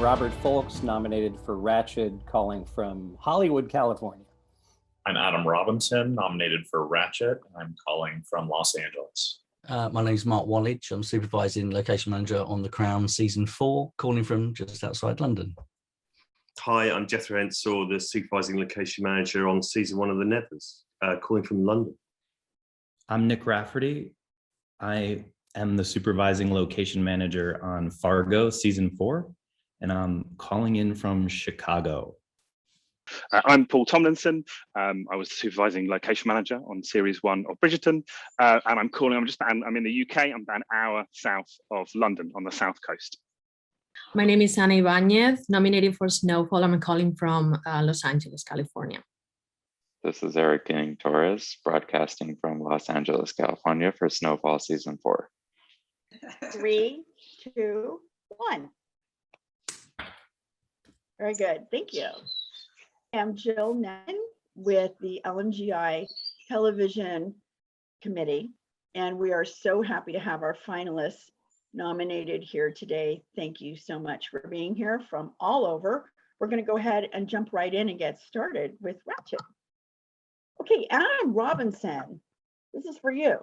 Robert Foulkes, nominated for Ratched, calling from Hollywood, California. I'm Adam Robinson, nominated for Ratched. I'm calling from Los Angeles. My name is Mark Walledge. I'm supervising location manager on The Crown season 4, calling from just outside London. Hi, I'm Jethro, Ensor, the supervising location manager on season 1 of The Nevers, calling from London. I'm Nick Rafferty. I am the supervising location manager on Fargo season 4, and I'm calling in from Chicago. I'm Paul Tomlinson. I was the supervising location manager on series 1 of Bridgerton, and I'm in the UK. I'm about an hour south of London on the south coast. My name is Ana Ibanez, nominated for Snowfall. I'm calling from Los Angeles, California. This is Erik Keeling-Torrez, broadcasting from Los Angeles, California for Snowfall season 4. 3, 2, 1. Very good, thank you. I'm Jill Nenn with the LMGI Television Committee, and we are so happy to have our finalists nominated here today. Thank you so much for being here from all over. We're going to go ahead and jump right in and get started with Ratched. Okay, Adam Robinson, this is for you.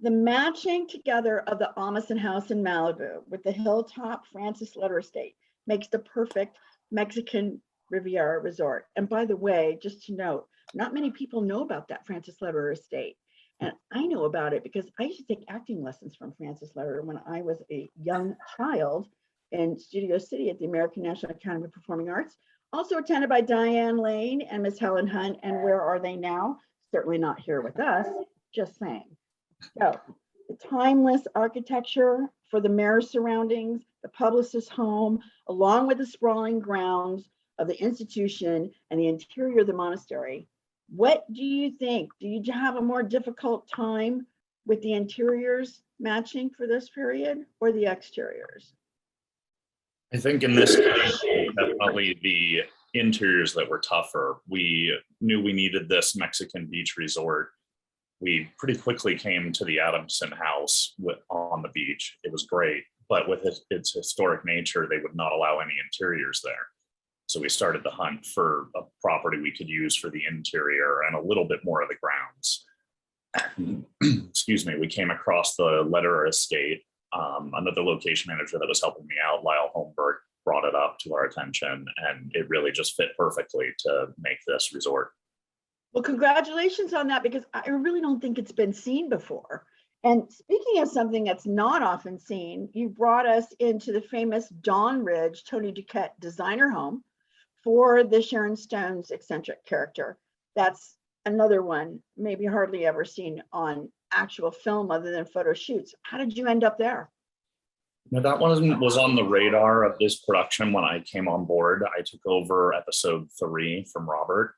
The matching together of the Amundsen House in Malibu with the Hilltop Francis Letter Estate makes the perfect Mexican Riviera resort. And by the way, just to note, not many people know about that Francis Letter Estate. And I know about it because I used to take acting lessons from Francis Letter when I was a young child in Studio City at the American National Academy of Performing Arts. Also attended by Diane Lane and Miss Helen Hunt. And where are they now? Certainly not here with us, just saying. So the timeless architecture for the mayor's surroundings, the publicist's home, along with the sprawling grounds of the institution and the interior of the monastery. What do you think? Do you have a more difficult time with the interiors matching for this period or the exteriors? I think in this case, definitely the interiors that were tougher. We knew we needed this Mexican beach resort. We pretty quickly came to the Adamson house on the beach. It was great, but with its historic nature, they would not allow any interiors there. So we started the hunt for a property we could use for the interior and a little bit more of the grounds. Excuse me, we came across the Letter Estate. Another location manager that was helping me out, Lyle Holmberg, brought it up to our attention, and it really just fit perfectly to make this resort. Well, congratulations on that, because I really don't think it's been seen before. And speaking of something that's not often seen, you brought us into the famous Dawn Ridge Tony Duquette designer home for the Sharon Stone's eccentric character. That's another one, maybe hardly ever seen on actual film other than photo shoots. How did you end up there? Now, that one was on the radar of this production when I came on board. I took over episode 3 from Robert.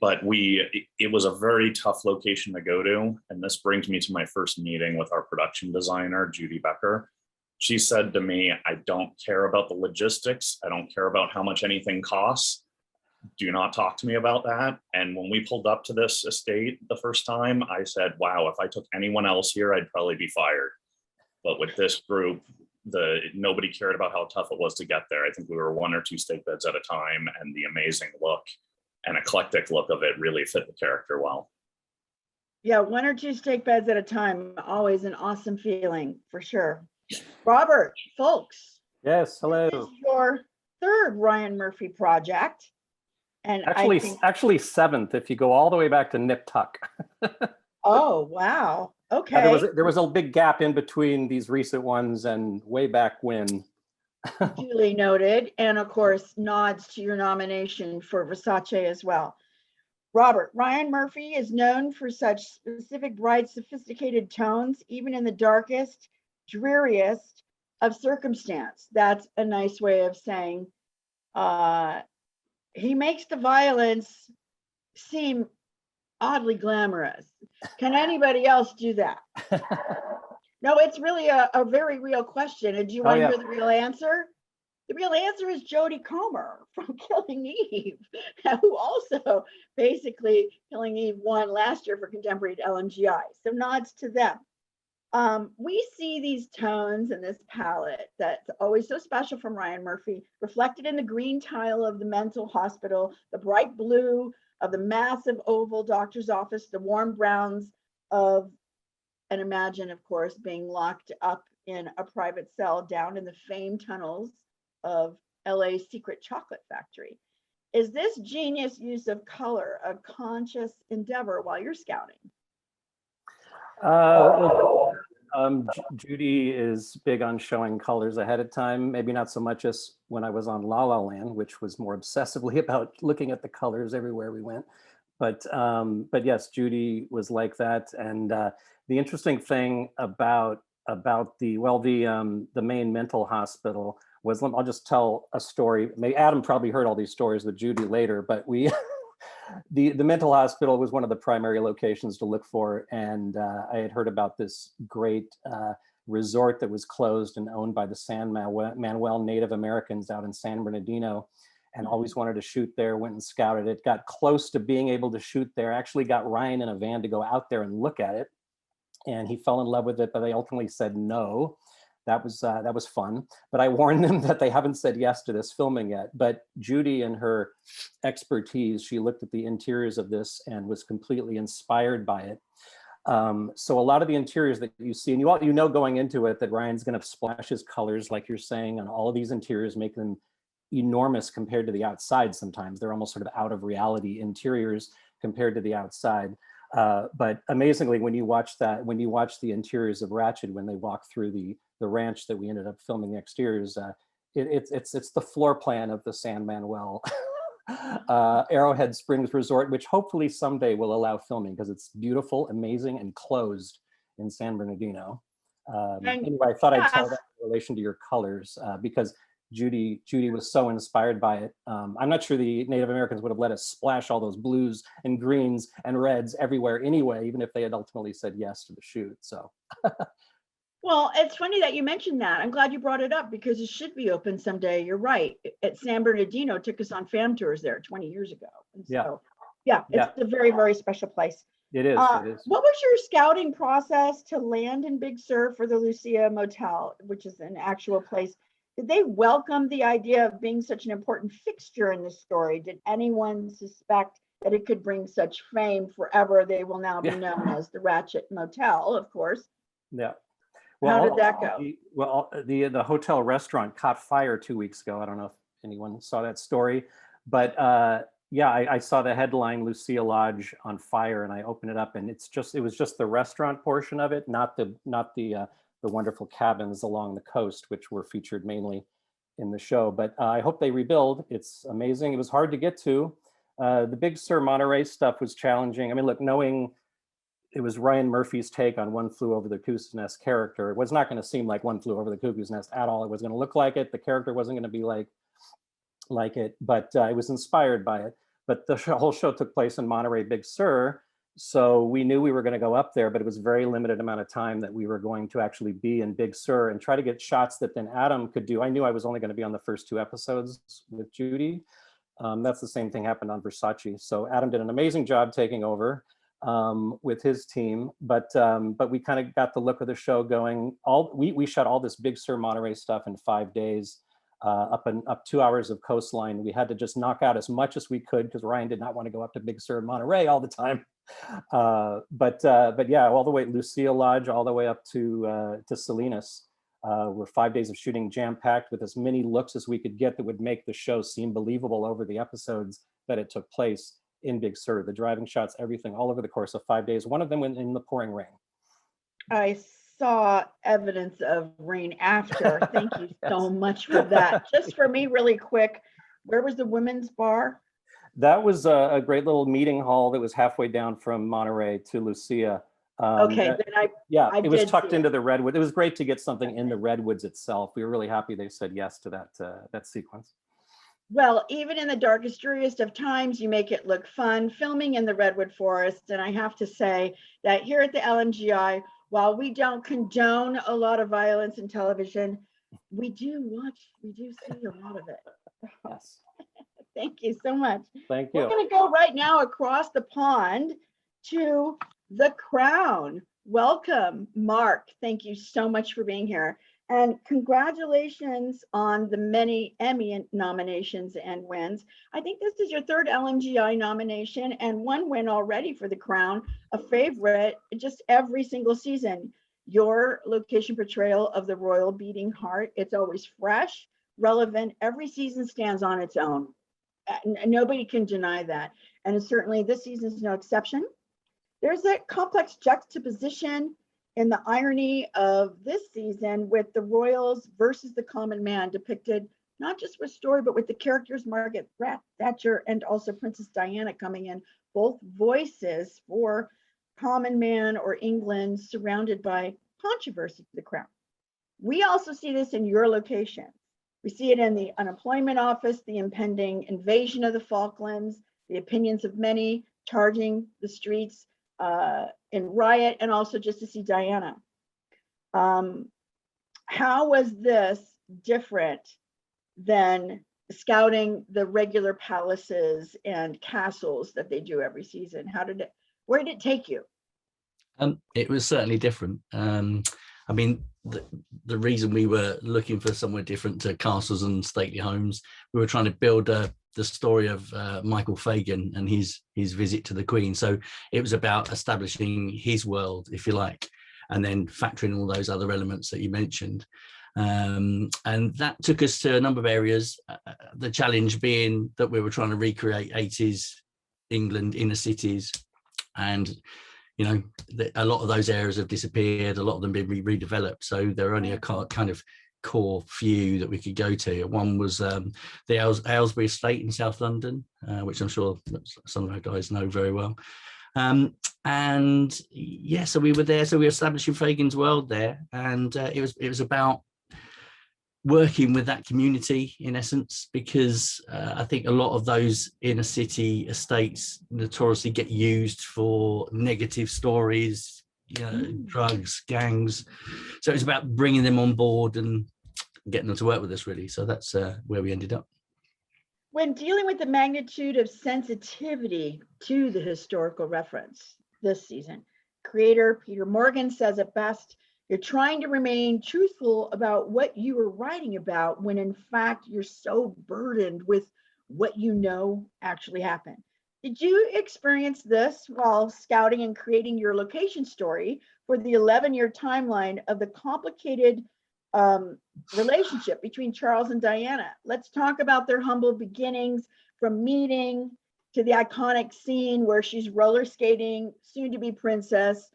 But it was a very tough location to go to. And this brings me to my first meeting with our production designer, Judy Becker. She said to me, I don't care about the logistics. I don't care about how much anything costs. Do not talk to me about that. And when we pulled up to this estate the first time, I said, wow, if I took anyone else here, I'd probably be fired. But with this group, nobody cared about how tough it was to get there. I think we were 1 or 2 stake beds at a time, and the amazing look and eclectic look of it really fit the character well. Yeah, 1 or 2 stake beds at a time, always an awesome feeling, for sure. Robert Foulkes. Yes, hello. This is your 3rd Ryan Murphy project. And actually 7th, if you go all the way back to Nip Tuck. Oh, wow. Okay. There was a big gap in between these recent ones and way back when. Duly noted. And of course, nods to your nomination for Versace as well. Robert, Ryan Murphy is known for such specific, bright, sophisticated tones, even in the darkest, dreariest of circumstance. That's a nice way of saying he makes the violence seem oddly glamorous. Can anybody else do that? No, it's really a very real question. And do you want to hear the real answer? The real answer is Jodie Comer from Killing Eve, who also basically Killing Eve won last year for contemporary at LMGI. So nods to them. We see these tones in this palette that's always so special from Ryan Murphy, reflected in the green tile of the mental hospital, the bright blue of the massive oval doctor's office, the warm browns of, and imagine, of course, being locked up in a private cell down in the famed tunnels of LA's secret chocolate factory. Is this genius use of color a conscious endeavor while you're scouting? Judy is big on showing colors ahead of time, maybe not so much as when I was on La La Land, which was more obsessively about looking at the colors everywhere we went. But yes, Judy was like that. And the interesting thing about the main mental hospital was, I'll just tell a story. Maybe Adam probably heard all these stories with Judy later, but we the mental hospital was one of the primary locations to look for. And I had heard about this great resort that was closed and owned by the San Manuel Native Americans out in San Bernardino, and always wanted to shoot there, went and scouted it, got close to being able to shoot there, actually got Ryan in a van to go out there and look at it. And he fell in love with it, but they ultimately said no. That was fun. But I warned them that they haven't said yes to this filming yet. But Judy and her expertise, she looked at the interiors of this and was completely inspired by it. So a lot of the interiors that you see, and you know going into it that Ryan's going to splash his colors, like you're saying, on all of these interiors, make them enormous compared to the outside. Sometimes they're almost sort of out of reality interiors compared to the outside. But amazingly, when you watch the interiors of Ratched, when they walk through the ranch that we ended up filming the exteriors, it's the floor plan of the San Manuel Arrowhead Springs Resort, which hopefully someday will allow filming because it's beautiful, amazing, and closed in San Bernardino. Anyway, I thought I'd tell that in relation to your colors because Judy was so inspired by it. I'm not sure the Native Americans would have let us splash all those blues and greens and reds everywhere anyway, even if they had ultimately said yes to the shoot. So. Well, it's funny that you mentioned that. I'm glad you brought it up because it should be open someday. You're right. At San Bernardino, took us on fam tours there 20 years ago. And so, it's a very, very special place. It is. What was your scouting process to land in Big Sur for the Lucia Motel, which is an actual place? Did they welcome the idea of being such an important fixture in the story? Did anyone suspect that it could bring such fame forever? They will now be known as the Ratched Motel, of course. Yeah. Well, how did that go? The hotel restaurant caught fire 2 weeks ago. I don't know if anyone saw that story, but I saw the headline "Lucia Lodge on fire," and I opened it up, and it was just the restaurant portion of it, not the wonderful cabins along the coast, which were featured mainly in the show. But I hope they rebuild. It's amazing. It was hard to get to. The Big Sur Monterey stuff was challenging. I mean, look, knowing it was Ryan Murphy's take on One Flew Over the Cuckoo's Nest character, it was not going to seem like One Flew Over the Cuckoo's Nest at all. It was going to look like it. The character wasn't going to be like it, but it was inspired by it. But the whole show took place in Monterey, Big Sur. So we knew we were going to go up there, but it was a very limited amount of time that we were going to actually be in Big Sur and try to get shots that then Adam could do. I knew I was only going to be on the first 2 episodes with Judy. That's the same thing happened on Versace. So Adam did an amazing job taking over with his team, but we kind of got the look of the show going. We shot all this Big Sur Monterey stuff in 5 days, up 2 hours of coastline. We had to just knock out as much as we could because Ryan did not want to go up to Big Sur Monterey all the time. But yeah, all the way Lucia Lodge, all the way up to Salinas. Were 5 days of shooting jam-packed with as many looks as we could get that would make the show seem believable over the episodes that it took place in Big Sur. The driving shots, everything, all over the course of 5 days. One of them in the pouring rain. I saw evidence of rain after. Thank you so much for that. Just for me, really quick, where was the women's bar? That was a great little meeting hall that was halfway down from Monterey to Lucia. It was tucked into the redwood. It was great to get something in the redwoods itself. We were really happy they said yes to that sequence. Well, even in the darkest, dreariest of times, you make it look fun, filming in the redwood forest. And I have to say that here at the LMGI, while we don't condone a lot of violence in television, we do see a lot of it. Yes. Thank you so much. Thank you. We're going to go right now across the pond to The Crown, Welcome, Mark. Thank you so much for being here. And congratulations on the many Emmy nominations and wins. I think this is your third LMGI nomination and one win already for the crown, a favorite just every single season. Your location portrayal of the royal beating heart, it's always fresh, relevant. Every season stands on its own. Nobody can deny that. And certainly this season is no exception. There's that complex juxtaposition in the irony of this season with the royals versus the common man depicted, not just with story, but with the characters Margaret Thatcher and also Princess Diana coming in, both voices for common man or England surrounded by controversy to the crown. We also see this in your location. We see it in the unemployment office, the impending invasion of the Falklands, the opinions of many charging the streets in riot, and also just to see Diana. How was this different than scouting the regular palaces and castles that they do every season? Where did it take you? It was certainly different. I mean, the reason we were looking for somewhere different to castles and stately homes, we were trying to build the story of Michael Fagan and his visit to the Queen. So it was about establishing his world, if you like, and then factoring all those other elements that you mentioned. And that took us to a number of areas. The challenge being that we were trying to recreate 80s England inner cities, and a lot of those areas have disappeared. A lot of them been redeveloped. So there are only a kind of core few that we could go to. One was the Aylesbury Estate in South London, which I'm sure some of our guys know very well. And yeah, so we were there. So we were establishing Fagan's world there, and it was about working with that community in essence, because I think a lot of those inner city estates notoriously get used for negative stories, drugs, gangs. So it's about bringing them on board and getting them to work with us, really. So that's where we ended up. When dealing with the magnitude of sensitivity to the historical reference this season, creator Peter Morgan says it best: you're trying to remain truthful about what you are writing about when in fact you're so burdened with what you know actually happened. Did you experience this while scouting and creating your location story for the 11-year timeline of the complicated relationship between Charles and Diana? Let's talk about their humble beginnings, from meeting to the iconic scene where she's roller skating, soon to be princess,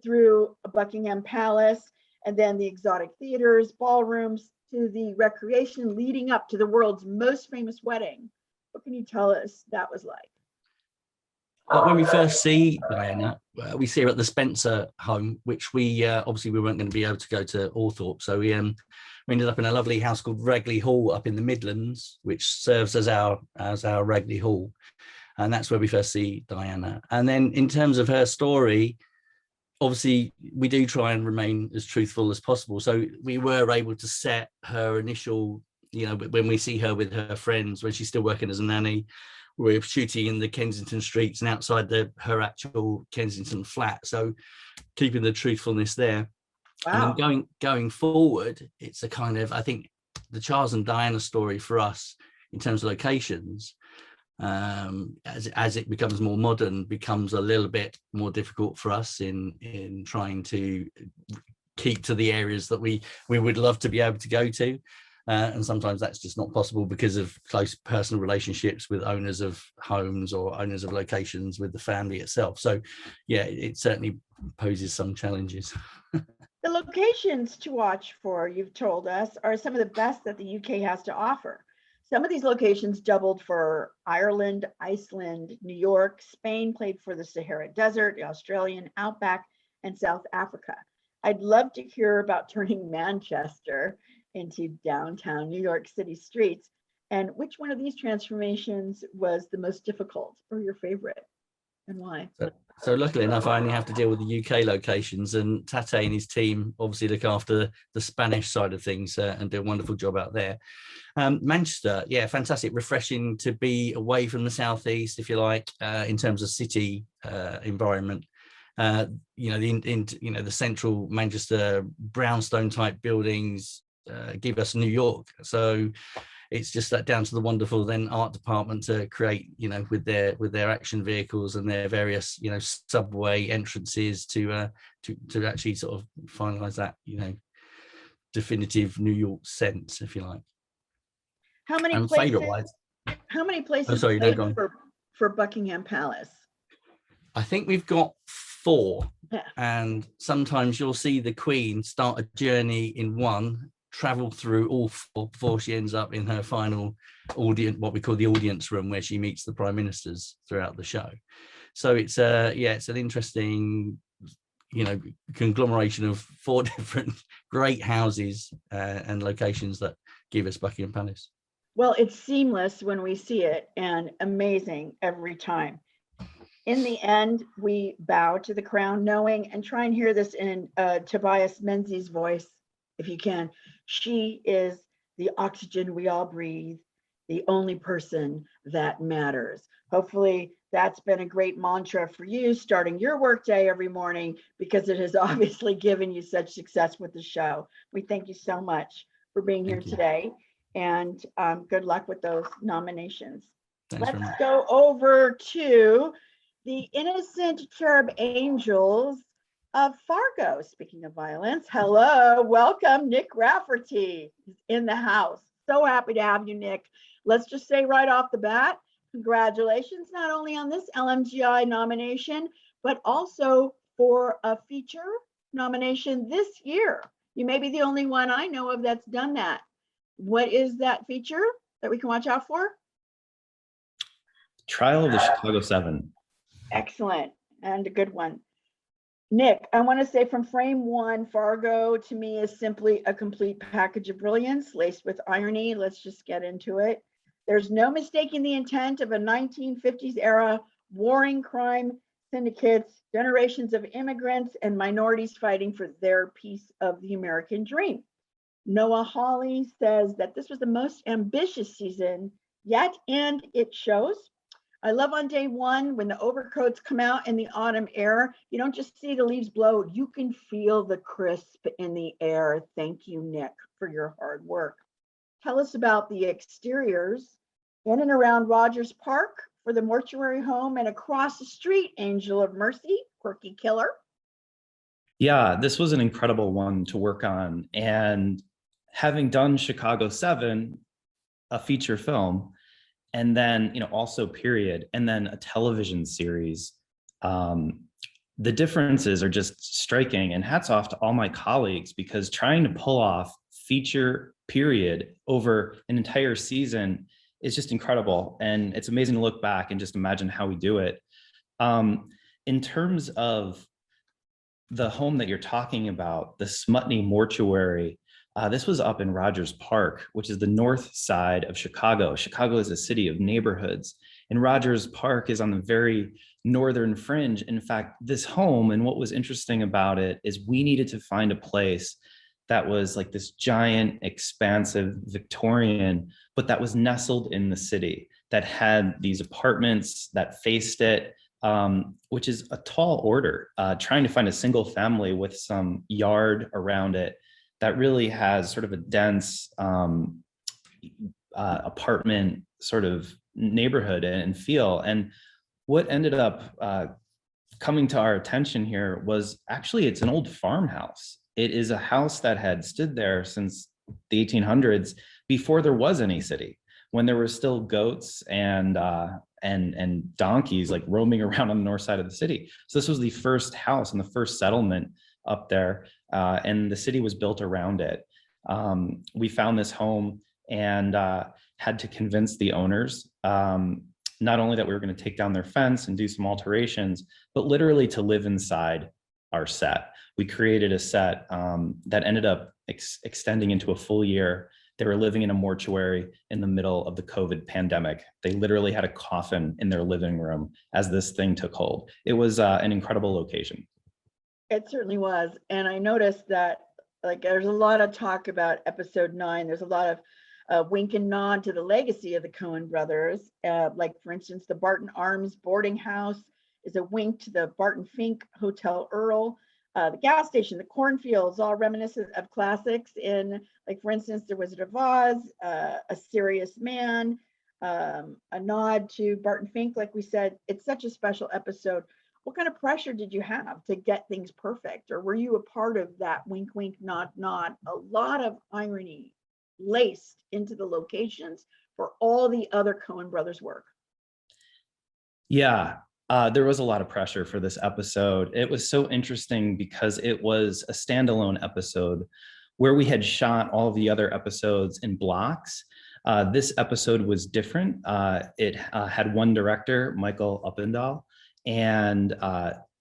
through Buckingham Palace, and then the exotic theaters, ballrooms, to the recreation leading up to the world's most famous wedding. What can you tell us that was like? When we first see Diana, we see her at the Spencer home, which we obviously we weren't going to be able to go to Althorpe, so we ended up in a lovely house called Ragley Hall up in the Midlands, which serves as our Ragley Hall, and that's where we first see Diana. And then in terms of her story, obviously we do try and remain as truthful as possible. So we were able to set her initial, when we see her with her friends, when she's still working as a nanny, we're shooting in the Kensington streets and outside her actual Kensington flat. So keeping the truthfulness there. Wow. And then going forward, it's a kind of, I think the Charles and Diana story for us in terms of locations, as it becomes more modern, becomes a little bit more difficult for us in trying to keep to the areas that we would love to be able to go to. And sometimes that's just not possible because of close personal relationships with owners of homes or owners of locations with the family itself. So yeah, it certainly poses some challenges. The locations to watch for, you've told us, are some of the best that the UK has to offer. Some of these locations doubled for Ireland, Iceland, New York, Spain played for the Sahara Desert, the Australian outback, and South Africa. I'd love to hear about turning Manchester into downtown New York City streets, and which one of these transformations was the most difficult or your favorite, and why? So luckily enough, I only have to deal with the UK locations, and Tate and his team obviously look after the Spanish side of things and do a wonderful job out there. Manchester, yeah, fantastic, refreshing to be away from the southeast, if you like, in terms of city environment. you know, the central Manchester brownstone type buildings give us New York. So it's just that down to the wonderful then art department to create, you know, with their action vehicles and their various, you know, subway entrances to actually sort of finalize that, you know, definitive New York sense, if you like. How many And places? favorite-wise, How many places sorry, no, played go on. for Buckingham Palace? I think we've got 4, Yeah. and sometimes you'll see the Queen start a journey in one, travel through all 4 before she ends up in her final audience, what we call the audience room, where she meets the prime ministers throughout the show. So it's it's an interesting, you know, conglomeration of 4 different great houses and locations that give us Buckingham Palace. Well, it's seamless when we see it and amazing every time. In the end, we bow to the crown, knowing, and try and hear this in Tobias Menzies' voice, if you can. She is the oxygen we all breathe, the only person that matters. Hopefully that's been a great mantra for you starting your workday every morning, because it has obviously given you such success with the show. We thank you so much for being here today, and good luck with those nominations. Thanks Let's go over to the innocent cherub angels of Fargo. Speaking of violence, hello, welcome, Nick Rafferty is in the house. So happy to have you, Nick. Let's just say right off the bat, congratulations, not only on this LMGI nomination, but also for a feature nomination this year. You may be the only one I know of that's done that. What is that feature that we can watch out for? Trial of the Chicago 7. Excellent, and a good one. Nick, I want to say from frame one, Fargo to me is simply a complete package of brilliance laced with irony. Let's just get into it. There's no mistaking the intent of a 1950s era warring crime syndicates, generations of immigrants and minorities fighting for their piece of the American dream. Noah Hawley says that this was the most ambitious season yet, and it shows. I love on day one when the overcoats come out in the autumn air. You don't just see the leaves blow, you can feel the crisp in the air. Thank you, Nick, for your hard work. Tell us about the exteriors in and around Rogers Park for the mortuary home, and across the street, Angel of Mercy, Quirky Killer. Yeah, this was an incredible one to work on. And having done Chicago 7, a feature film, and then, you know, also period, and then a television series, the differences are just striking. And hats off to all my colleagues, because trying to pull off feature period over an entire season is just incredible. And it's amazing to look back and just imagine how we do it. In terms of the home that you're talking about, the Smutney Mortuary, this was up in Rogers Park, which is the north side of Chicago. Chicago is a city of neighborhoods, and Rogers Park is on the very northern fringe. In fact, this home, and what was interesting about it is we needed to find a place that was like this giant, expansive Victorian, but that was nestled in the city, that had these apartments that faced it, which is a tall order, trying to find a single family with some yard around it that really has sort of a dense apartment sort of neighborhood and feel. And what ended up coming to our attention here was actually it's an old farmhouse. It is a house that had stood there since the 1800s, before there was any city, when there were still goats and donkeys like roaming around on the north side of the city. So this was the first house and the first settlement up there, and the city was built around it. We found this home and had to convince the owners, not only that we were going to take down their fence and do some alterations, but literally to live inside our set. We created a set that ended up extending into a full year. They were living in a mortuary in the middle of the COVID pandemic. They literally had a coffin in their living room as this thing took hold. It was an incredible location. It certainly was. And I noticed that, like, there's a lot of talk about episode 9. There's a lot of wink and nod to the legacy of the Coen brothers. Like, for instance, the Barton Arms boarding house is a wink to the Barton Fink Hotel Earl. The gas station, the cornfields, all reminiscent of classics in, like, for instance, The Wizard of Oz, A Serious Man, a nod to Barton Fink. Like we said, it's such a special episode. What kind of pressure did you have to get things perfect? Or were you a part of that wink, wink, nod, nod? A lot of irony laced into the locations for all the other Coen brothers work. Yeah, there was a lot of pressure for this episode. It was so interesting because it was a standalone episode where we had shot all of the other episodes in blocks. This episode was different. It had one director, Michael Uppendahl, and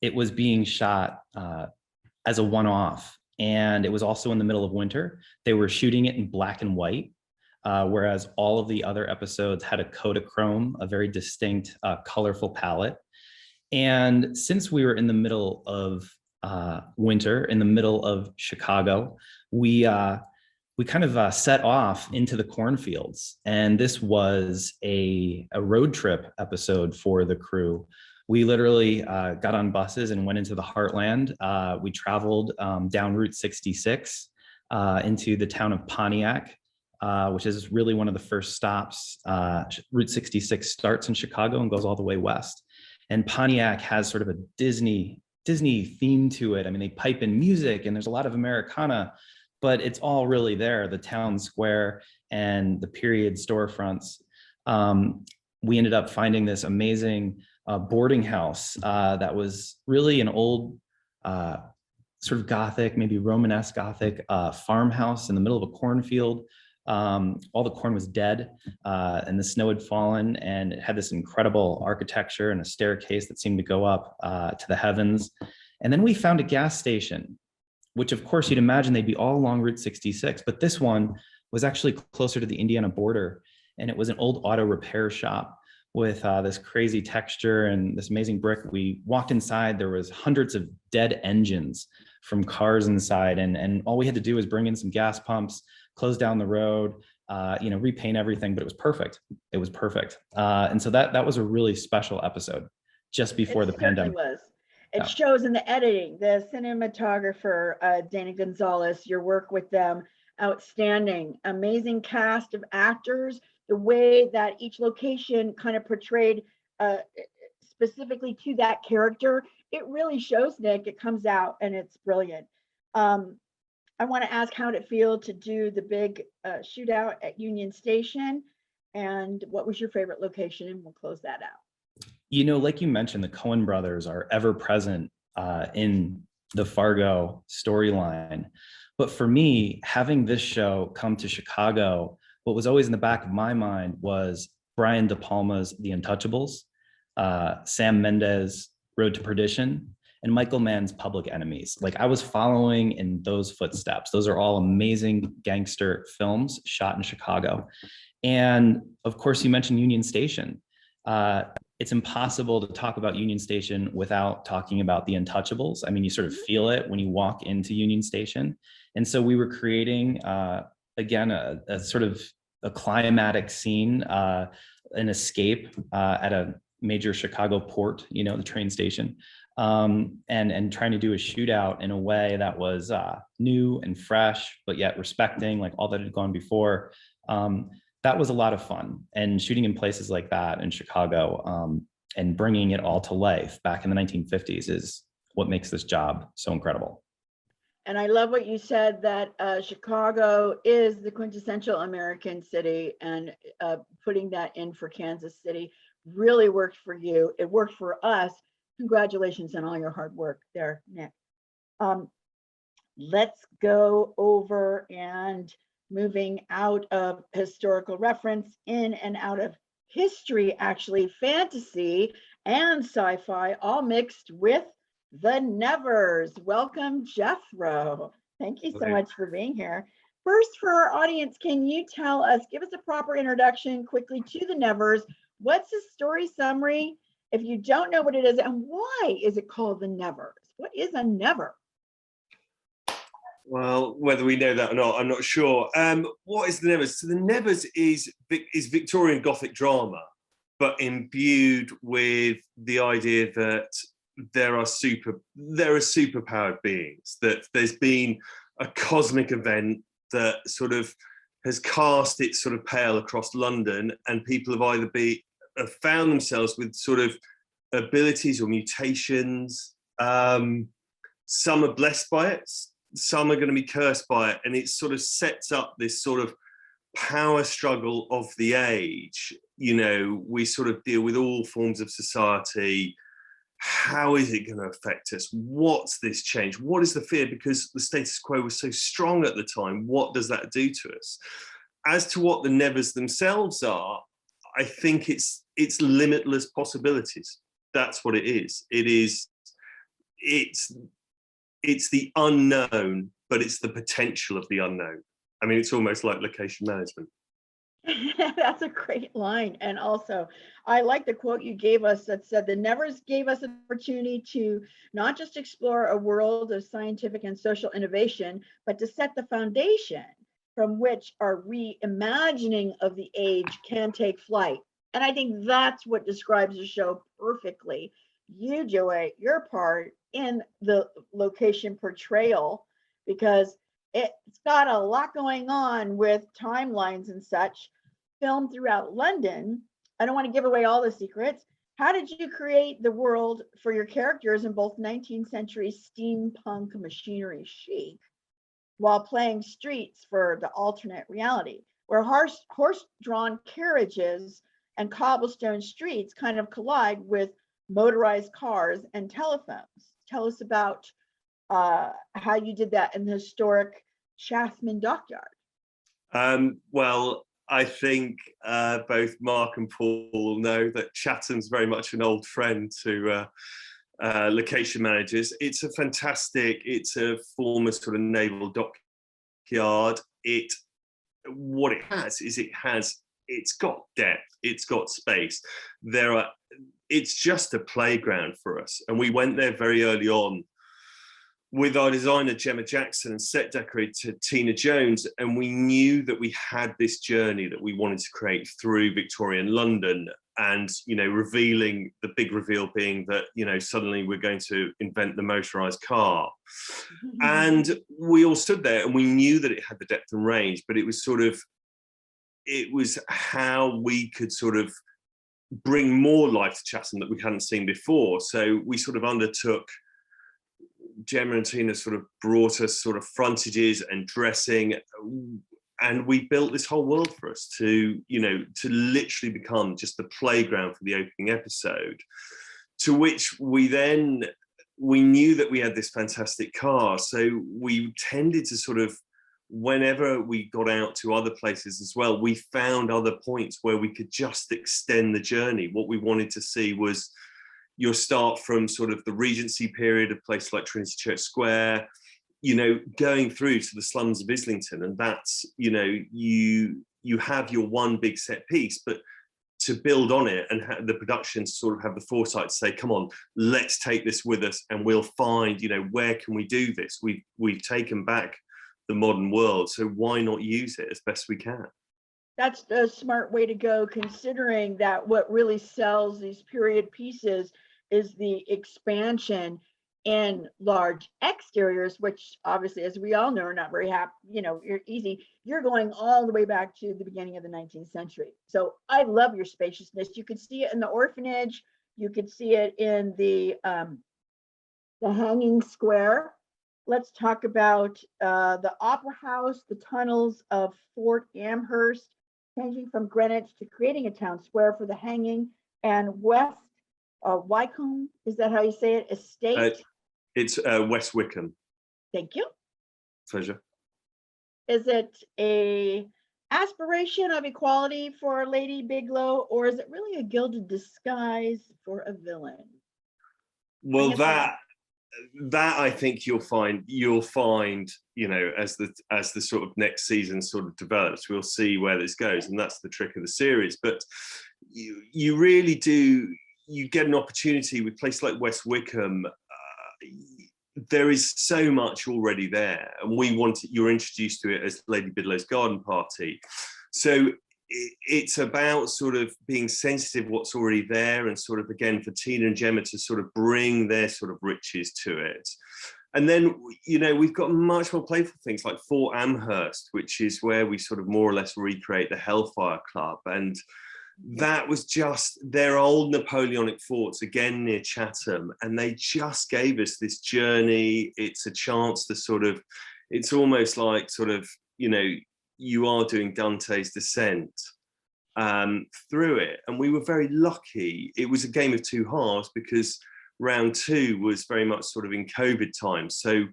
it was being shot as a one-off. And it was also in the middle of winter. They were shooting it in black and white, whereas all of the other episodes had a Kodachrome, a very distinct, colorful palette. And since we were in the middle of winter, in the middle of Chicago, we kind of set off into the cornfields. And this was a road trip episode for the crew. We literally got on buses and went into the heartland. We traveled down Route 66 into the town of Pontiac, which is really one of the first stops. Route 66 starts in Chicago and goes all the way west. And Pontiac has sort of a Disney theme to it. I mean, they pipe in music and there's a lot of Americana, but it's all really there, the town square and the period storefronts. We ended up finding this amazing boarding house that was really an old sort of Gothic, maybe Romanesque Gothic farmhouse in the middle of a cornfield. All the corn was dead and the snow had fallen, and it had this incredible architecture and a staircase that seemed to go up to the heavens. And then we found a gas station, which of course you'd imagine they'd be all along Route 66, but this one was actually closer to the Indiana border. And it was an old auto repair shop with this crazy texture and this amazing brick. We walked inside, there was hundreds of dead engines from cars inside. And all we had to do was bring in some gas pumps, close down the road, repaint everything, but it was perfect. It was perfect. And so that was a really special episode just before the pandemic. It shows in the editing, the cinematographer, Dana Gonzalez, your work with them, outstanding, amazing cast of actors, the way that each location kind of portrayed specifically to that character. It really shows, Nick. It comes out and it's brilliant. I want to ask, how did it feel to do the big shootout at Union Station? And what was your favorite location? And we'll close that out. You know, like you mentioned, the Coen brothers are ever present in the Fargo storyline. But for me, having this show come to Chicago, what was always in the back of my mind was Brian De Palma's The Untouchables, Sam Mendes' Road to Perdition, and Michael Mann's Public Enemies. Like, I was following in those footsteps. Those are all amazing gangster films shot in Chicago. And of course, you mentioned Union Station. It's impossible to talk about Union Station without talking about The Untouchables. I mean, you sort of feel it when you walk into Union Station. And so we were creating, again, a sort of a climatic scene, an escape at a major Chicago port, the train station, and trying to do a shootout in a way that was new and fresh, but yet respecting like all that had gone before. That was a lot of fun, and shooting in places like that in Chicago and bringing it all to life back in the 1950s is what makes this job so incredible. And I love what you said, that Chicago is the quintessential American city, and putting that in for Kansas City really worked for you. It worked for us. Congratulations on all your hard work there, Nick. Let's go over and moving out of historical reference, in and out of history, actually, fantasy and sci-fi, all mixed with the Nevers. Welcome, Jethro. Thank you so much for being here. First, for our audience, can you tell us, give us a proper introduction quickly to the Nevers? What's the story summary? If you don't know what it is, and why is it called the Nevers? What is a Never? Well, whether we know that or not, I'm not sure. What is the Nevers? So the Nevers is Victorian Gothic drama. but imbued with the idea that there are superpowered beings, that there's been a cosmic event that sort of has cast its sort of pale across London, and people have either have found themselves with sort of abilities or mutations. Some are blessed by it, some are going to be cursed by it, and it sort of sets up this sort of power struggle of the age. You know, we sort of deal with all forms of society. How is it going to affect us? What's this change? What is the fear? Because the status quo was so strong at the time, what does that do to us? As to what the nevers themselves are, I think it's limitless possibilities. That's what it is. It's the unknown, but it's the potential of the unknown. I mean, it's almost like location management. That's a great line. And also, I like the quote you gave us that said, the nevers gave us an opportunity to not just explore a world of scientific and social innovation, but to set the foundation from which our reimagining of the age can take flight. And I think that's what describes the show perfectly. You do it, your part in the location portrayal, because it's got a lot going on with timelines and such, filmed throughout London. I don't want to give away all the secrets. How did you create the world for your characters in both 19th century steampunk machinery chic while playing streets for the alternate reality, where horse-drawn carriages and cobblestone streets kind of collide with motorized cars and telephones? Tell us about how you did that in the historic Chatham Dockyard. Well, I think both Mark and Paul know that Chatham's very much an old friend to location managers. It's a former sort of naval dockyard. What it has is it's got depth, it's got space. It's just a playground for us. And we went there very early on with our designer, Gemma Jackson, and set decorator, Tina Jones. And we knew that we had this journey that we wanted to create through Victorian London. And, you know, revealing, the big reveal being that, you know, suddenly we're going to invent the motorized car. And we all stood there and we knew that it had the depth and range, but it was how we could sort of bring more life to Chatham that we hadn't seen before. So we sort of undertook, Gemma and Tina sort of brought us sort of frontages and dressing, and we built this whole world for us to, you know, to literally become just the playground for the opening episode, to which we knew that we had this fantastic car. So we tended to sort of, whenever we got out to other places as well, we found other points where we could just extend the journey. What we wanted to see was your start from sort of the Regency period, a place like Trinity Church Square, you know, going through to the slums of Islington. And that's, you know, you have your one big set piece, but to build on it and the production sort of have the foresight to say, come on, let's take this with us and we'll find, you know, where can we do this? We've taken back the modern world, so why not use it as best we can? That's a smart way to go, considering that what really sells these period pieces is the expansion in large exteriors, which obviously, as we all know, are not very happy, you know, you're easy. You're going all the way back to the beginning of the 19th century. So I love your spaciousness. You could see it in the orphanage. You could see it in the hanging square. Let's talk about the Opera House, the tunnels of Fort Amherst, changing from Greenwich to creating a town square for the hanging, and West Wycombe, is that how you say it? Estate? It's West Wickham. Thank you. Pleasure. Is it a aspiration of equality for Lady Biglow, or is it really a gilded disguise for a villain? Well, that I think you'll find, you know, as the sort of next season sort of develops, we'll see where this goes, and that's the trick of the series. But you really do, you get an opportunity with places like West Wickham. There is so much already there, and you're introduced to it as Lady Bidlow's garden party. So it's about sort of being sensitive what's already there, and sort of, again, for Tina and Gemma to sort of bring their sort of riches to it. And then, you know, we've got much more playful things like Fort Amherst, which is where we sort of more or less recreate the Hellfire Club. And that was just their old Napoleonic forts, again, near Chatham. And they just gave us this journey. It's a chance to sort of, it's almost like sort of, you know, you are doing Dante's Descent through it. And we were very lucky. It was a game of two halves, because round two was very much sort of in COVID times. So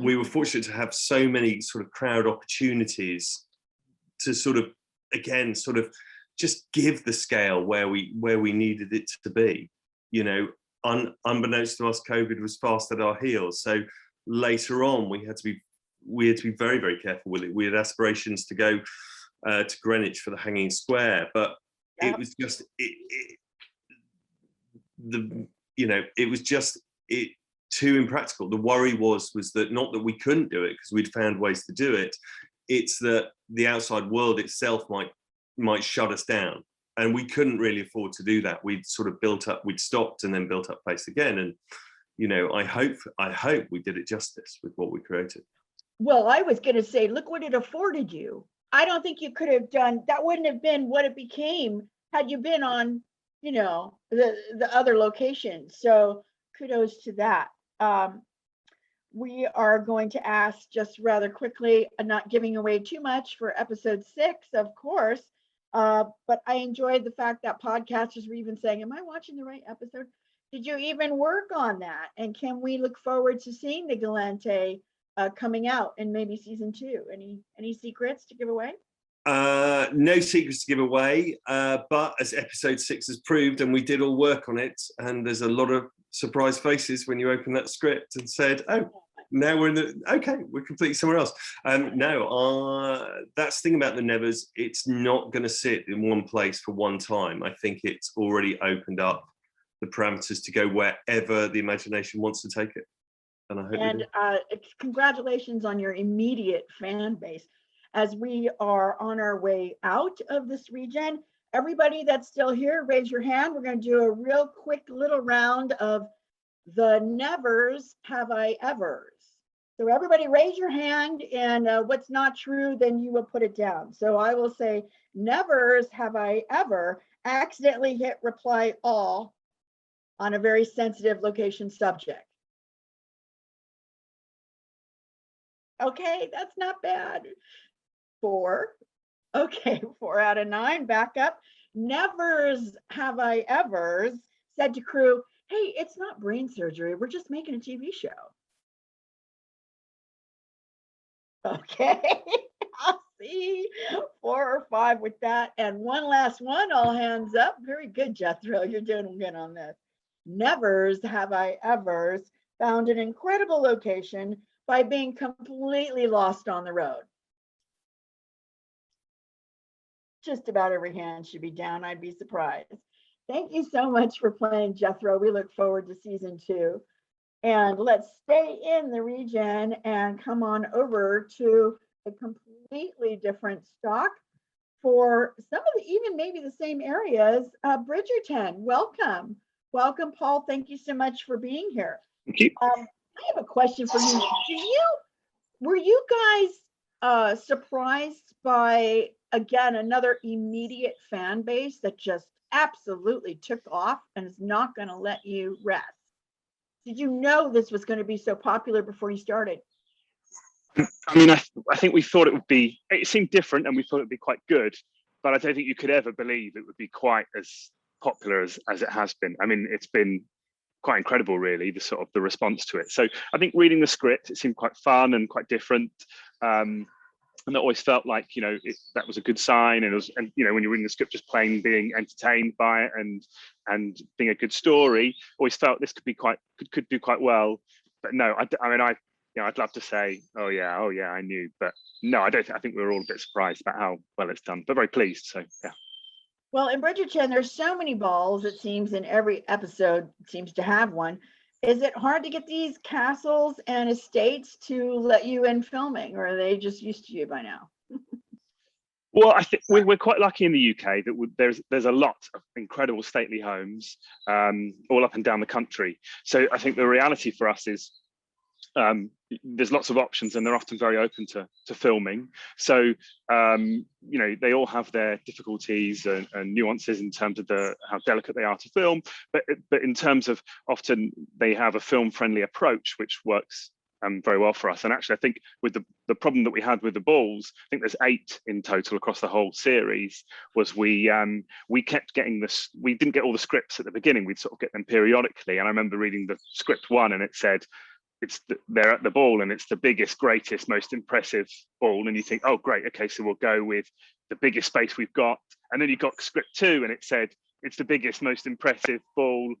we were fortunate to have so many sort of crowd opportunities to sort of, again, sort of just give the scale where we needed it to be. You know, unbeknownst to us, COVID was fast at our heels. So later on, we had to be very, very careful with it. We had aspirations to go to Greenwich for the Hanging Square, but it was just it was just too impractical. The worry was that not that we couldn't do it, because we'd found ways to do it. It's that the outside world itself might shut us down, and we couldn't really afford to do that. We'd sort of we'd stopped and then built up pace again. And, you know, I hope we did it justice with what we created. Well, I was going to say, look what it afforded you. I don't think you could have done that. Wouldn't have been what it became had you been on, you know, the other locations. So kudos to that. We are going to ask just rather quickly, not giving away too much for episode 6, of course. But I enjoyed the fact that podcasters were even saying, am I watching the right episode? Did you even work on that? And can we look forward to seeing the Galante coming out in maybe season 2? Any secrets to give away? No secrets to give away, but as episode 6 has proved, and we did all work on it, and there's a lot of surprise faces when you open that script and said, oh, now we're completely somewhere else. No, that's the thing about the Nevers, it's not going to sit in one place for one time. I think it's already opened up the parameters to go wherever the imagination wants to take it. And I hope congratulations on your immediate fan base. As we are on our way out of this region, everybody that's still here, raise your hand. We're going to do a real quick little round of the nevers have I evers. So everybody raise your hand, and what's not true, then you will put it down. So I will say, nevers have I ever accidentally hit reply all on a very sensitive location subject. Okay, that's not bad. 4. Okay, 4 out of 9, back up. Nevers have I evers said to crew, hey, it's not brain surgery, we're just making a TV show. Okay, I'll see 4 or 5 with that. And one last one, all hands up. Very good, Jethro, you're doing good on this. Nevers have I evers found an incredible location by being completely lost on the road. Just about every hand should be down. I'd be surprised. Thank you so much for playing, Jethro. We look forward to season 2. And let's stay in the region and come on over to a completely different stock for some of the, even maybe the same areas. Bridgerton, welcome. Welcome, Paul. Thank you so much for being here. Thank you. I have a question for you. Were you guys surprised by, again, another immediate fan base that just absolutely took off and is not going to let you rest? Did you know this was going to be so popular before you started? I mean, I think we thought it seemed different, and we thought it'd be quite good, but I don't think you could ever believe it would be quite as popular as it has been. I mean, it's been quite incredible, really, the response to it. So I think reading the script, it seemed quite fun and quite different. And I always felt like, you know, that was a good sign. And you know, when you're reading the script, just plain being entertained by it and being a good story, always felt this could do quite well. But no, I'd love to say, oh yeah, I knew, but no, I don't. I think we were all a bit surprised about how well it's done, but very pleased. So yeah. Well, in Bridgerton, there's so many balls, it seems, in every episode seems to have one. Is it hard to get these castles and estates to let you in filming, or are they just used to you by now? Well, I think we're quite lucky in the UK that there's a lot of incredible stately homes all up and down the country. So I think the reality for us is there's lots of options, and they're often very open to filming. So they all have their difficulties and nuances in terms of how delicate they are to film. But in terms of, often they have a film-friendly approach, which works very well for us. And actually, I think with the problem that we had with the balls, I think there's 8 in total across the whole series, was we kept getting this. We didn't get all the scripts at the beginning. We'd sort of get them periodically. And I remember reading the script 1, and it said, they're at the ball and it's the biggest, greatest, most impressive ball. And you think, oh, great. Okay, so we'll go with the biggest space we've got. And then you got script 2 and it said, it's the biggest, most impressive ball.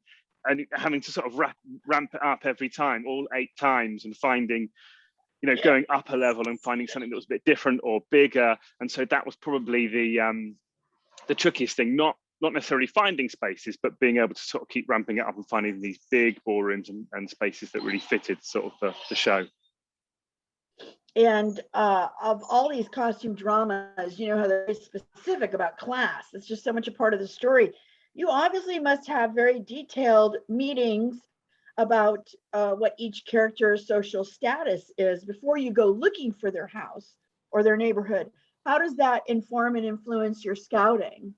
And having to sort of ramp it up every time, all 8 times, and finding, going up a level and finding something that was a bit different or bigger. And so that was probably the trickiest thing, not necessarily finding spaces, but being able to sort of keep ramping it up and finding these big ballrooms and spaces that really fitted sort of the show. And of all these costume dramas, you know how they're very specific about class. It's just so much a part of the story. You obviously must have very detailed meetings about what each character's social status is before you go looking for their house or their neighborhood. How does that inform and influence your scouting?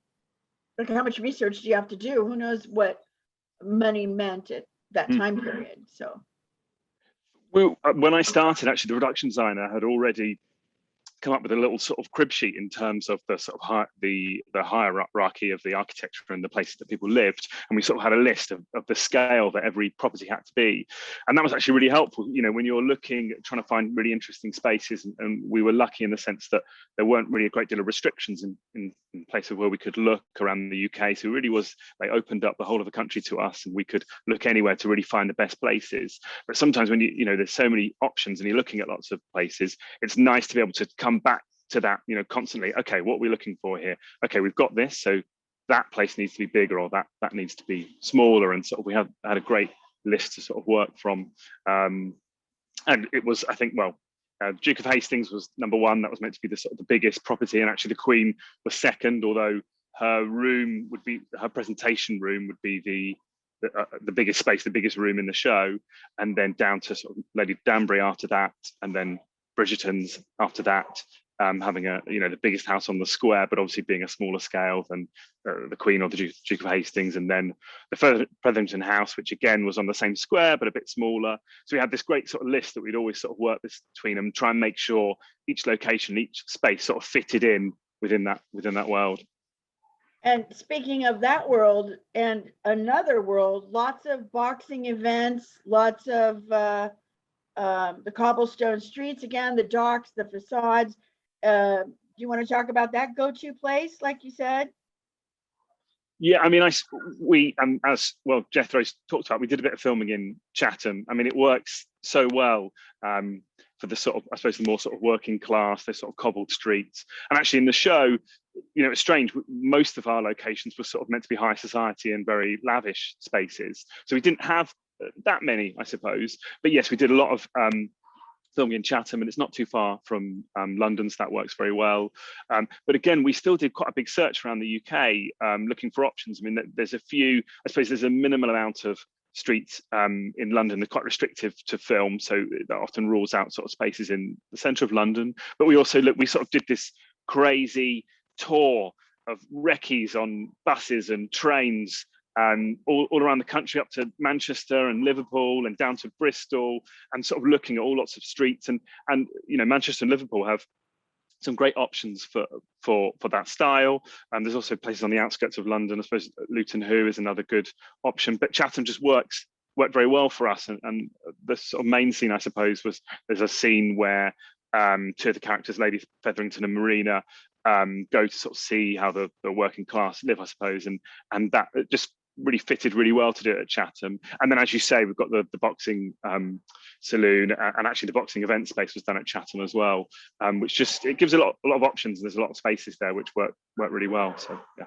Like, how much research do you have to do? Who knows what money meant at that time period? So, well, when I started, actually, the production designer had already come up with a little sort of crib sheet in terms of the sort of the hierarchy of the architecture and the places that people lived, and we sort of had a list of the scale that every property had to be, and that was actually really helpful. When you're looking, trying to find really interesting spaces, and we were lucky in the sense that there weren't really a great deal of restrictions in places where we could look around the UK. So it really was, they opened up the whole of the country to us, and we could look anywhere to really find the best places. But sometimes when there's so many options and you're looking at lots of places, it's nice to be able to come back to that, constantly. Okay, what are we looking for here? Okay, we've got this, so that place needs to be bigger, or that needs to be smaller, and sort of we had a great list to sort of work from. And it was, I think, Duke of Hastings was number 1. That was meant to be the sort of the biggest property, and actually the Queen was second, although her presentation room would be the biggest space, the biggest room in the show, and then down to sort of Lady Danbury after that, and then Bridgerton's after that, having the biggest house on the square, but obviously being a smaller scale than the Queen or the Duke of Hastings, and then the Featherington House, which again was on the same square but a bit smaller. So we had this great sort of list that we'd always sort of work this between them, try and make sure each location, each space sort of fitted in within that world. And speaking of that world and another world, lots of boxing events, lots of the cobblestone streets again, the docks, the facades. Do you want to talk about that go-to place, like you said? Yeah, I mean, as well, Jethro's talked about, we did a bit of filming in Chatham. I mean, it works so well for the sort of, I suppose, the more sort of working class, the sort of cobbled streets. And actually in the show, it's strange, most of our locations were sort of meant to be high society and very lavish spaces. So we didn't have that many, I suppose. But yes, we did a lot of filming in Chatham, and it's not too far from London, so that works very well. But again, we still did quite a big search around the UK, looking for options. I mean, there's a few, I suppose there's a minimal amount of streets in London. They're quite restrictive to film, so that often rules out sort of spaces in the centre of London. But we also we sort of did this crazy tour of recce's on buses and trains, all around the country, up to Manchester and Liverpool and down to Bristol, and sort of looking at all lots of streets. And Manchester and Liverpool have some great options for that style. And there's also places on the outskirts of London. I suppose Luton Hoo is another good option, but Chatham just worked very well for us. And the sort of main scene, I suppose, was there's a scene where 2 of the characters, Lady Featherington and Marina, go to sort of see how the working class live, I suppose, and that just really fitted really well to do it at Chatham. And then, as you say, we've got the boxing saloon, and actually the boxing event space was done at Chatham as well, which just, it gives a lot of options, and there's a lot of spaces there which work really well. So yeah.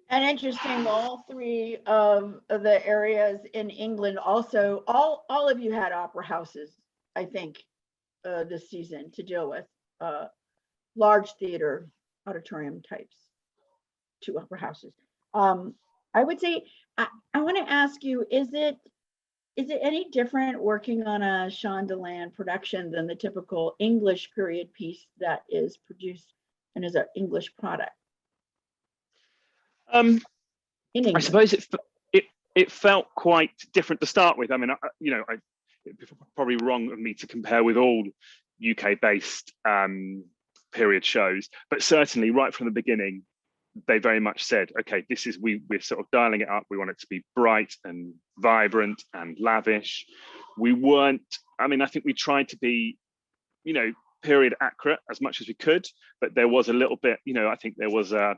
And interesting, all 3 of the areas in England also, all of you had opera houses, I think, this season to deal with, large theater auditorium types, 2 upper houses. I would say, I want to ask you, is it any different working on a Shondaland production than the typical English period piece that is produced and is an English product? In English. I suppose it felt quite different to start with. I mean, it'd be probably wrong of me to compare with all UK-based period shows, but certainly right from the beginning, they very much said, okay, we're sort of dialing it up. We want it to be bright and vibrant and lavish. We weren't, I think we tried to be, period accurate as much as we could, but there was a little bit, I think there was an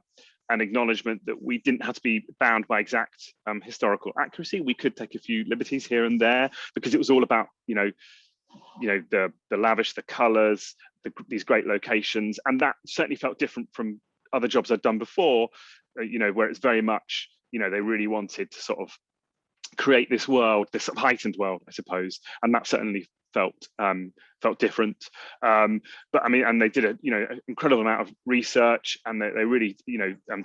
acknowledgement that we didn't have to be bound by exact historical accuracy. We could take a few liberties here and there because it was all about, the lavish, the colors, these great locations. And that certainly felt different from other jobs I'd done before, where it's very much, they really wanted to sort of create this world, this sort of heightened world, I suppose. And that certainly felt different. But and they did an incredible amount of research, and they really,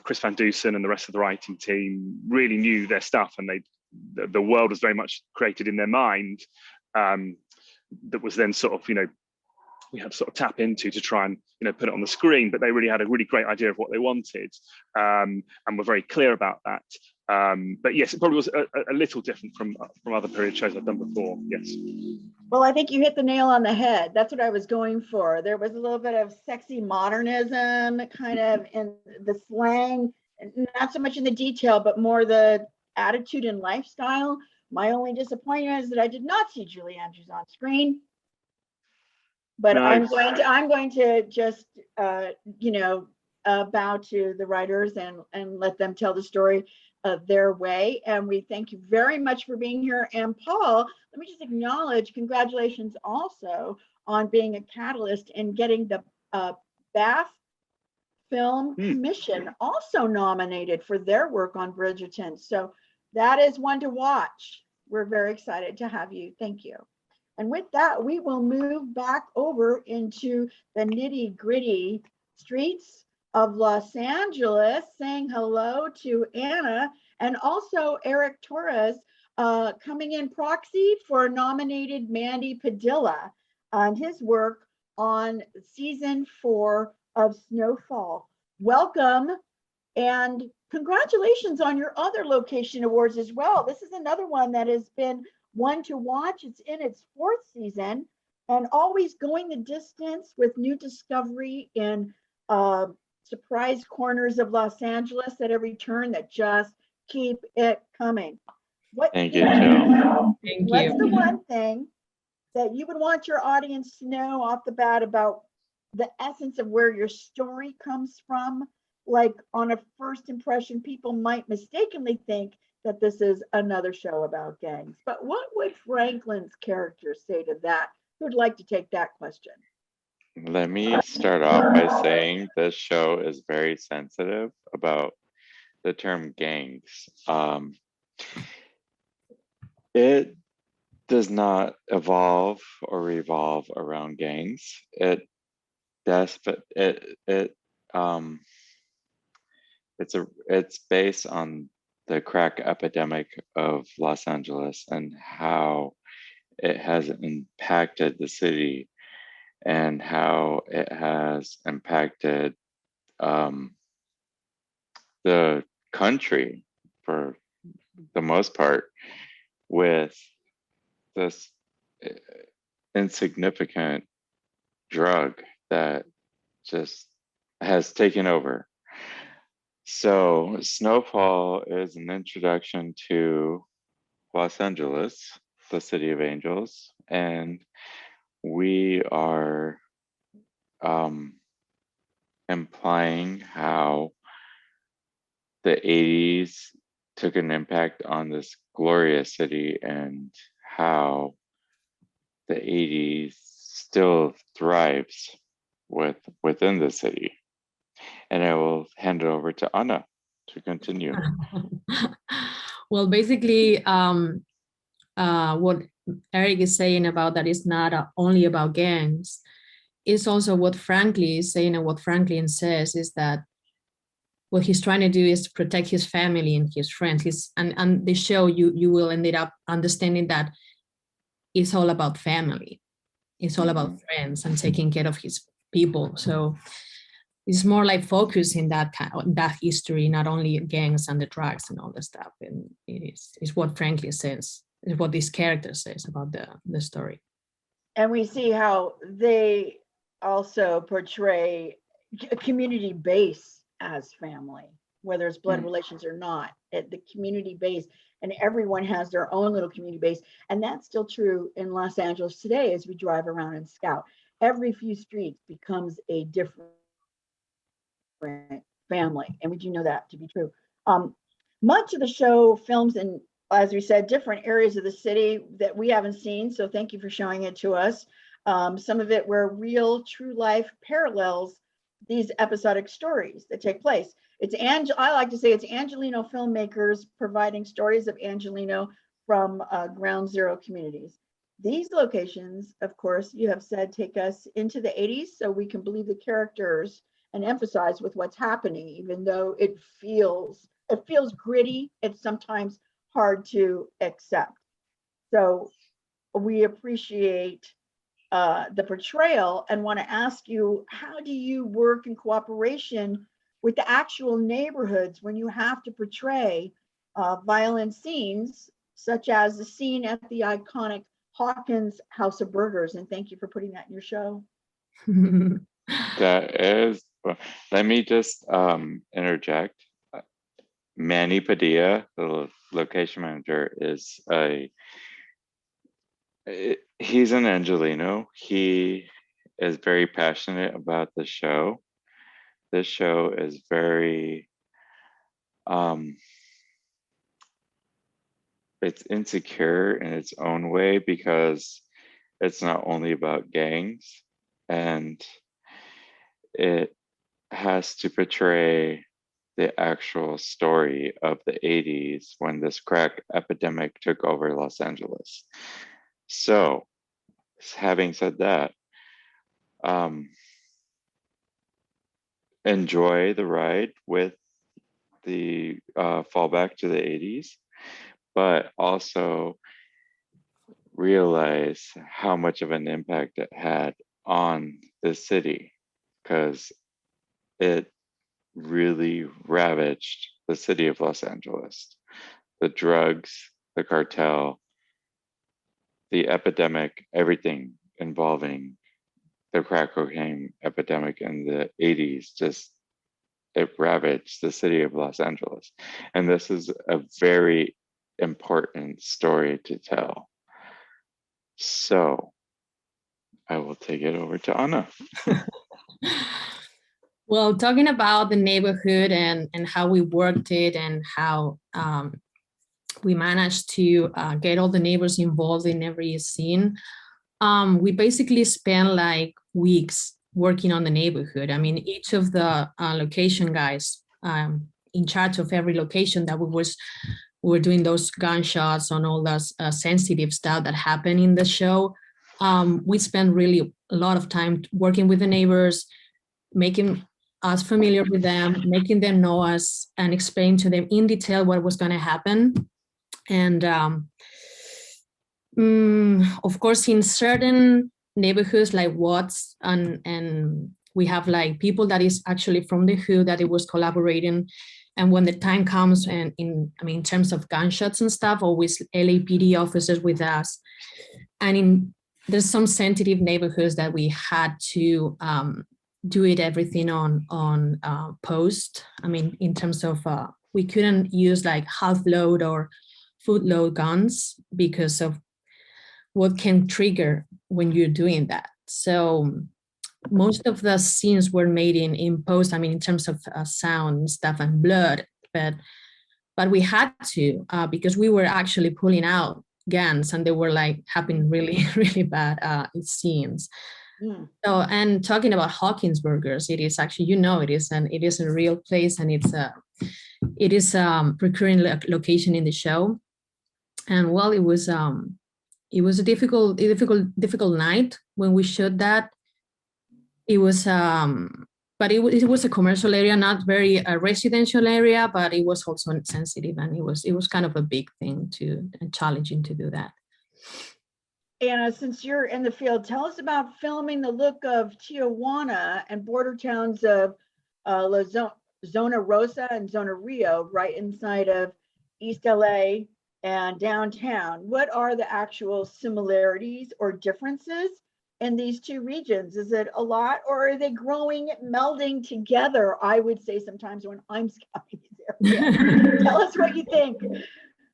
Chris Van Dusen and the rest of the writing team really knew their stuff, and the world was very much created in their mind. That was then sort of, we had to sort of tap into to try and put it on the screen, but they really had a really great idea of what they wanted, and were very clear about that. But yes, it probably was a little different from other period shows I've done before. Yes. Well, I think you hit the nail on the head. That's what I was going for. There was a little bit of sexy modernism kind of in the slang, not so much in the detail, but more the attitude and lifestyle. My only disappointment is that I did not see Julie Andrews on screen. But nice. I'm going to just bow to the writers and let them tell the story their way. And we thank you very much for being here. And Paul, let me just acknowledge congratulations also on being a catalyst in getting the Bath Film Commission also nominated for their work on Bridgerton. So that is one to watch. We're very excited to have you. Thank you. And with that, we will move back over into the nitty-gritty streets of Los Angeles, saying hello to Anna and also Erik Torres, coming in proxy for nominated Mandy Padilla on his work on season 4 of Snowfall. Welcome and congratulations on your other location awards as well. This is another one that has been one to watch. It's in its 4th season and always going the distance with new discovery in surprise corners of Los Angeles at every turn that just keep it coming. Thank you, Jill. What's the one thing that you would want your audience to know off the bat about the essence of where your story comes from? Like on a first impression, people might mistakenly think that this is another show about gangs. But what would Franklin's character say to that? Who'd like to take that question? Let me start off by saying this show is very sensitive about the term gangs. It does not evolve or revolve around gangs. It's based on the crack epidemic of Los Angeles and how it has impacted the city and how it has impacted the country for the most part with this insignificant drug that just has taken over. So Snowfall is an introduction to Los Angeles, the city of angels, and we are implying how the 80s took an impact on this glorious city and how the 80s still thrives within the city. And I will hand it over to Anna to continue. Well, basically, what Erik is saying about that is not only about gangs. is also what Franklin is saying, and what Franklin says is that what he's trying to do is to protect his family and his friends. And the show, you will end up understanding that it's all about family. It's all about friends and taking care of his people. So it's more like focusing that history, not only gangs and the drugs and all the stuff. And it's what Franklin says, is what this character says about the story. And we see how they also portray a community base as family, whether it's blood relations or not, at the community base, and everyone has their own little community base. And that's still true in Los Angeles today as we drive around and scout. Every few streets becomes a different family, and we do know that to be true. Much of the show films in, as we said, different areas of the city that we haven't seen, so thank you for showing it to us. Some of it were real, true life parallels these episodic stories that take place. I like to say it's Angelino filmmakers providing stories of Angelino from ground zero communities. These locations, of course, you have said, take us into the 80s so we can believe the characters and emphasize with what's happening, even though it feels gritty. It's sometimes hard to accept. So we appreciate the portrayal and want to ask you, how do you work in cooperation with the actual neighborhoods when you have to portray violent scenes, such as the scene at the iconic Hawkins House of Burgers? And thank you for putting that in your show. That is, let me just interject. Manny Padilla, the location manager, he's an Angelino. He is very passionate about the show. This show is very, it's insecure in its own way because it's not only about gangs, and it has to portray the actual story of the 80s when this crack epidemic took over Los Angeles. So, having said that, enjoy the ride with the fallback to the 80s, but also realize how much of an impact it had on the city, because it really ravaged the city of Los Angeles. The drugs, the cartel, the epidemic, everything involving the crack cocaine epidemic in the 80s, it ravaged the city of Los Angeles. And this is a very important story to tell. So I will take it over to Anna. Well, talking about the neighborhood and how we worked it and how we managed to get all the neighbors involved in every scene, we basically spent like weeks working on the neighborhood. I mean, each of the location guys in charge of every location that we were doing those gunshots on all those sensitive stuff that happened in the show. We spent really a lot of time working with the neighbors, making us familiar with them, making them know us, and explain to them in detail what was going to happen. And of course, in certain neighborhoods like Watts, and we have like people that is actually from the hood that it was collaborating. And when the time comes, and in terms of gunshots and stuff, always LAPD officers with us. And there's some sensitive neighborhoods that we had to do everything on post. I mean, in terms of we couldn't use like half load or full load guns because of what can trigger when you're doing that. So most of the scenes were made in post. I mean, in terms of sound and stuff and blood, but we had to because we were actually pulling out guns and they were like happening really, really bad scenes. Yeah. So, and talking about Hawkins Burgers, it is actually, it is a real place, and it is a recurring location in the show. And well, it was a difficult night when we shot that. It was, but it was a commercial area, not very a residential area, but it was also sensitive, and it was kind of a big thing and challenging to do that. Anna, since you're in the field, tell us about filming the look of Tijuana and border towns of Zona Rosa and Zona Rio, right inside of East LA and downtown. What are the actual similarities or differences in these two regions? Is it a lot, or are they growing, melding together? I would say sometimes when I'm scouting these areas. Tell us what you think.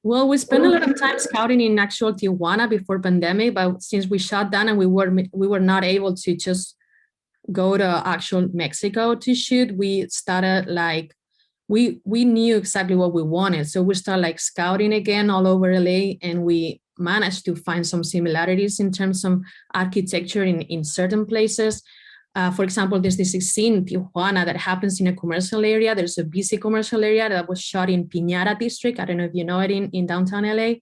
Well, we spent a lot of time scouting in actual Tijuana before pandemic, but since we shut down and we were not able to just go to actual Mexico to shoot, we started like, we knew exactly what we wanted. So we started like scouting again all over LA, and we managed to find some similarities in terms of architecture in certain places. For example, there's this scene in Tijuana that happens in a commercial area. There's a busy commercial area that was shot in Piñata district. I don't know if you know it, in downtown LA.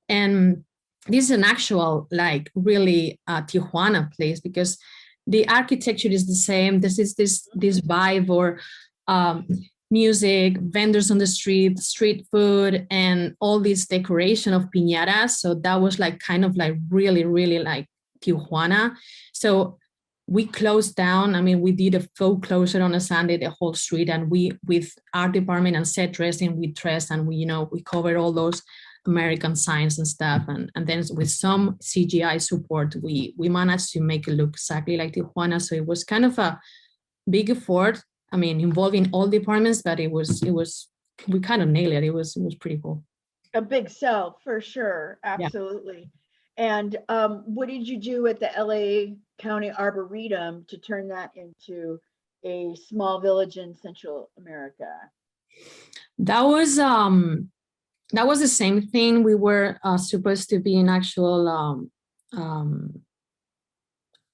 And this is an actual, like, really Tijuana place, because the architecture is the same. This is this vibe, or music, vendors on the street food, and all this decoration of piñatas. So that was like kind of like really, really like Tijuana. So we closed down. I mean, we did a full closure on a Sunday, the whole street, and we, with art department and set dressing, we dressed, and we covered all those American signs and stuff. And then with some CGI support, we managed to make it look exactly like Tijuana. So it was kind of a big effort. I mean, involving all departments, but it was we kind of nailed it. It was pretty cool. A big sell for sure. Absolutely. Yeah. And what did you do at the LA County Arboretum to turn that into a small village in Central America? That was the same thing. We were supposed to be in actual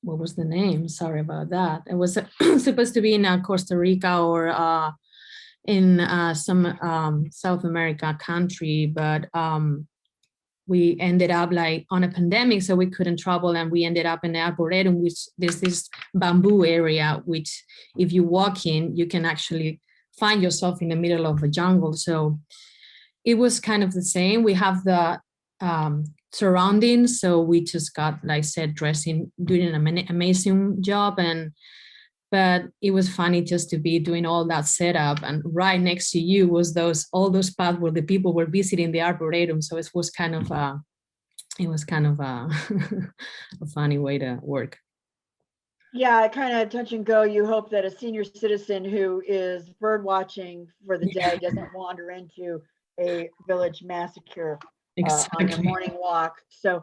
what was the name? Sorry about that. It was supposed to be in Costa Rica or in some South America country, but we ended up like on a pandemic, so we couldn't travel, and we ended up in the Arboretum, which there's this bamboo area, which if you walk in, you can actually find yourself in the middle of a jungle. So it was kind of the same. We have the surroundings, so we just got, like set dressing, doing an amazing job, but it was funny just to be doing all that setup, and right next to you was all those paths where the people were visiting the Arboretum. So it was kind of a funny way to work. Yeah, kind of touch and go. You hope that a senior citizen who is bird watching for the day doesn't wander into a village massacre on a morning walk. So,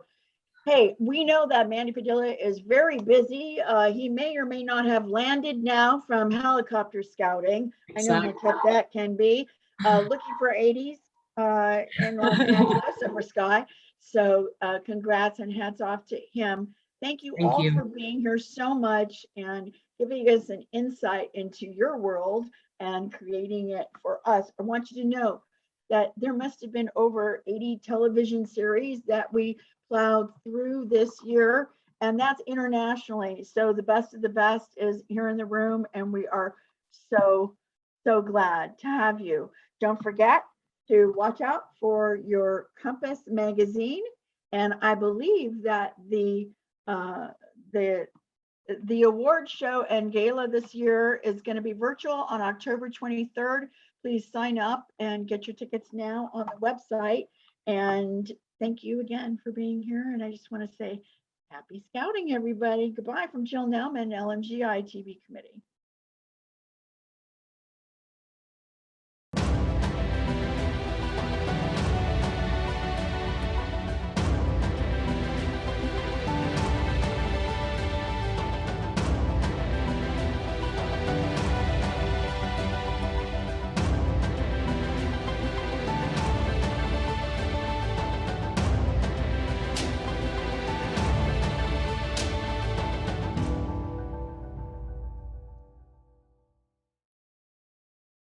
hey, we know that Manny Padilla is very busy. He may or may not have landed now from helicopter scouting. Exactly. I know how tough that can be. Looking for 80s in Los Angeles, summer sky. So congrats and hats off to him. Thank you all for being here so much and giving us an insight into your world and creating it for us. I want you to know that there must have been over 80 television series that we plowed through this year, and that's internationally. So the best of the best is here in the room, and we are so glad to have you. Don't forget to watch out for your Compass magazine, and I believe that the award show and gala this year is going to be virtual on October 23rd. Please sign up and get your tickets now on the website. And thank you again for being here. And I just want to say happy scouting, everybody. Goodbye from Jill Naumann, LMGI TV Committee.